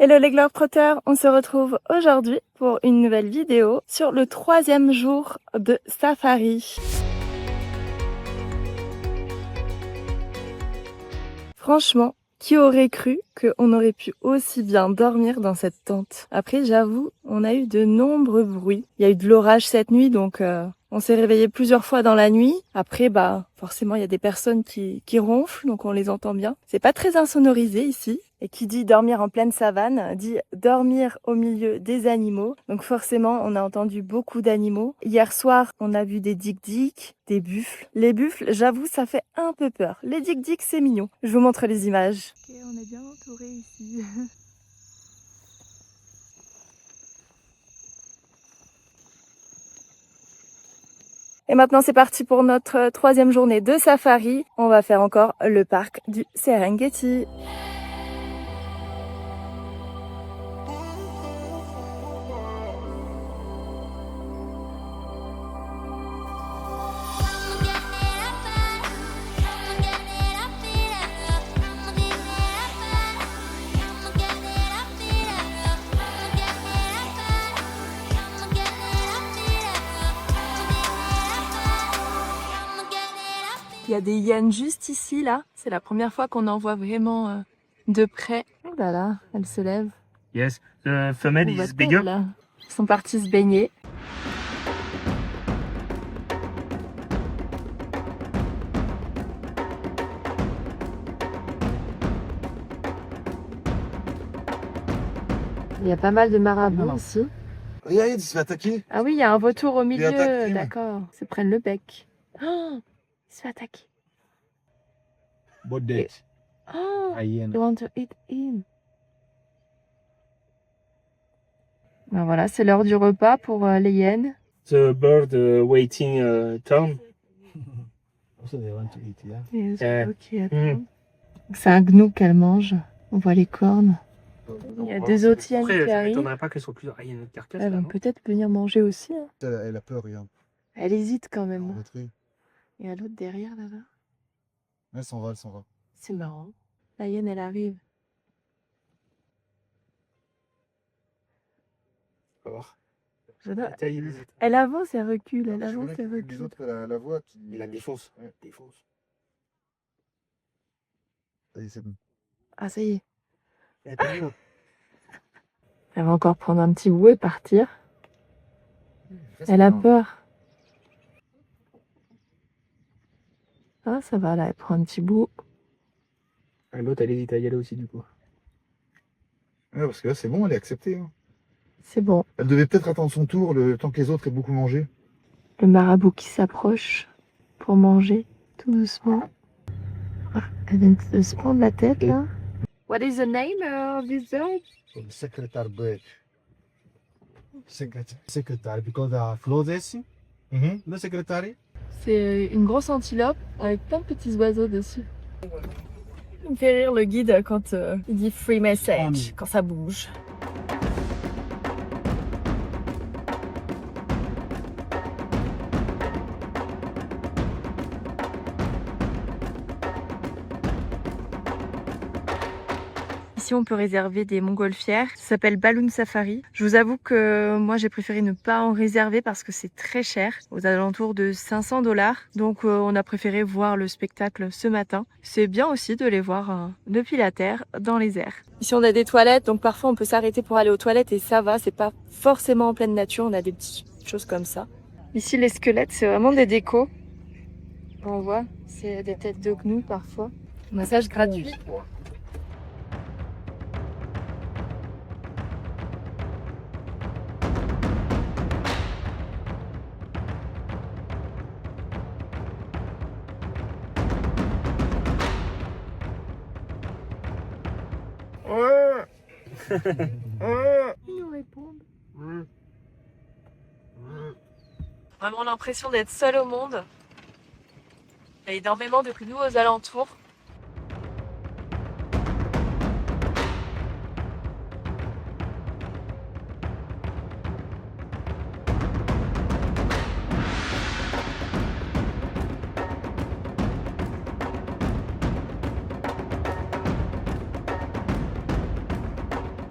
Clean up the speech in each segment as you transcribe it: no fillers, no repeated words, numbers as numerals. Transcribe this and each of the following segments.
Hello les Globetrotters, on se retrouve aujourd'hui pour une nouvelle vidéo sur le 3e jour de safari. Franchement, qui aurait cru qu'on aurait pu aussi bien dormir dans cette tente? Après, j'avoue, on a eu de nombreux bruits. Il y a eu de l'orage cette nuit, donc on s'est réveillé plusieurs fois dans la nuit. Après, forcément, il y a des personnes qui ronflent, donc on les entend bien. C'est pas très insonorisé ici. Et qui dit dormir en pleine savane, dit dormir au milieu des animaux. Donc forcément, on a entendu beaucoup d'animaux. Hier soir, on a vu des dik-dik, des buffles. Les buffles, j'avoue, ça fait un peu peur. Les dik-dik, c'est mignon. Je vous montre les images. Ok, on est bien entouré ici. Et maintenant, c'est parti pour notre 3e journée de safari. On va faire encore le parc du Serengeti. Il y a des hyènes juste ici, là. C'est la première fois qu'on en voit vraiment de près. Oh là là, elle se lève. Yes, the femelle is bigger. Là. Ils sont partis se baigner. Il y a pas mal de marabouts ici. Regarde, il se fait attaquer. Ah oui, il y a un vautour au milieu. attaqué, D'accord. Ils se prennent le bec. Oh, il se fait attaquer. But dead. Oh, Hyène. you want to eat him. Ben voilà, c'est l'heure du repas pour les hyènes. The bird waiting time. Also they want to eat, yeah. Yes, ok, attends. Mm. C'est un gnou qu'elle mange. On voit les cornes. Il y a deux autres hyènes Après, qui ça arrivent. m'étonnerait pas qu'elles soient plusieurs hyènes de carcasse. Elles Là, vont non peut-être venir manger aussi. Hein. Elle a peur, regarde. Elle hésite quand même. En retrait. Il y a l'autre derrière là-bas. Elle s'en va, elle s'en va. C'est marrant. La hyène, elle arrive. On va voir. J'adore. La taille, il hésite. Elle avance, elle recule. Elle Je avance, voulais elle que les recule. autres la voient. Il la défonce. Ouais. Défonce. Allez, c'est bon. Ah, ça y est. Elle est bien. Elle va encore prendre un petit bout et partir. Elle a peur. Ah, ça va, là, elle prend un petit bout. L'autre, elle hésite à y aller aussi, du coup. Ouais, parce que là, c'est bon, elle est acceptée. Hein. C'est bon. Elle devait peut-être attendre son tour le temps que les autres aient beaucoup mangé. Le marabout qui s'approche pour manger, tout doucement. Ah, elle vient de se prendre la tête, là. What is the name of this bird? Secretary bird. Secretary, because the clothes. The secretary. C'est une grosse antilope avec plein de petits oiseaux dessus. Il me fait rire le guide quand il dit free message, quand ça bouge. Ici, on peut réserver des montgolfières. Ça s'appelle Balloon Safari. Je vous avoue que moi, j'ai préféré ne pas en réserver parce que c'est très cher, aux alentours de 500 $. Donc, on a préféré voir le spectacle ce matin. C'est bien aussi de les voir depuis la terre, dans les airs. Ici, on a des toilettes, donc parfois, on peut s'arrêter pour aller aux toilettes et ça va. C'est pas forcément en pleine nature. On a des petites choses comme ça. Ici, les squelettes, c'est vraiment des décos. On voit, c'est des têtes de gnous parfois. Massage gratuit. Ils nous répondent. Vraiment l'impression d'être seul au monde. Il y a énormément de gnous aux alentours.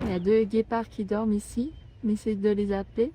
Il Il y a 2 guépards qui dorment ici. On essaie de les appeler.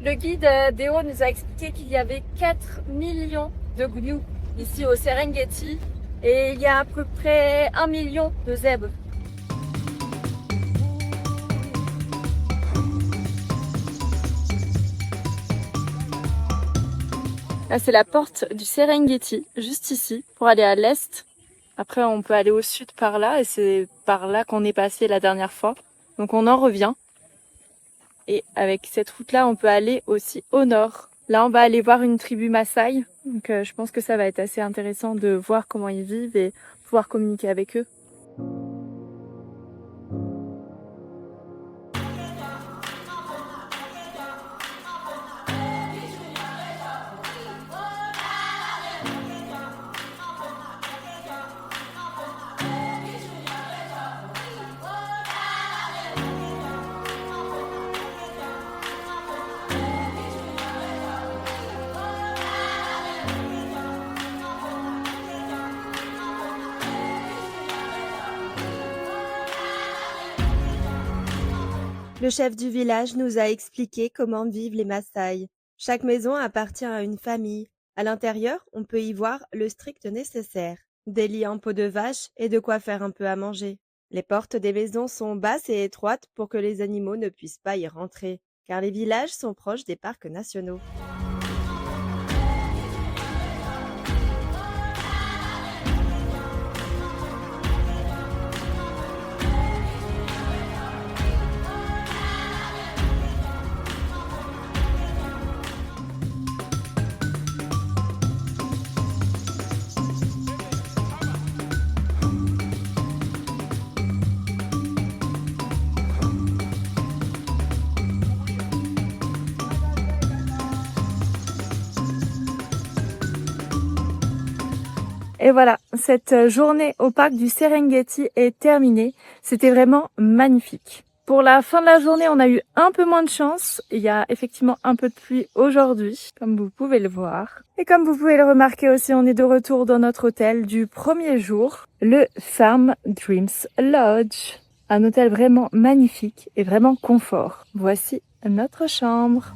Le guide Déo nous a expliqué qu'il y avait 4 millions de gnous ici au Serengeti et il y a à peu près 1 million de zèbres. Là, c'est la porte du Serengeti, juste ici, pour aller à l'est. Après, on peut aller au sud par là et c'est par là qu'on est passé la dernière fois. Donc on en revient. Et avec cette route-là, on peut aller aussi au nord. Là, on va aller voir une tribu Maasai. Donc je pense que ça va être assez intéressant de voir comment ils vivent et pouvoir communiquer avec eux. Le chef du village nous a expliqué comment vivent les Maasai. Chaque maison appartient à une famille. À l'intérieur, on peut y voir le strict nécessaire. Des lits en peau de vache et de quoi faire un peu à manger. Les portes des maisons sont basses et étroites pour que les animaux ne puissent pas y rentrer, car les villages sont proches des parcs nationaux. Et voilà, cette journée au parc du Serengeti est terminée. C'était vraiment magnifique. Pour la fin de la journée, on a eu un peu moins de chance. Il y a effectivement un peu de pluie aujourd'hui, comme vous pouvez le voir. Et comme vous pouvez le remarquer aussi, on est de retour dans notre hôtel du premier jour, le Farm Dreams Lodge. Un hôtel vraiment magnifique et vraiment confort. Voici notre chambre.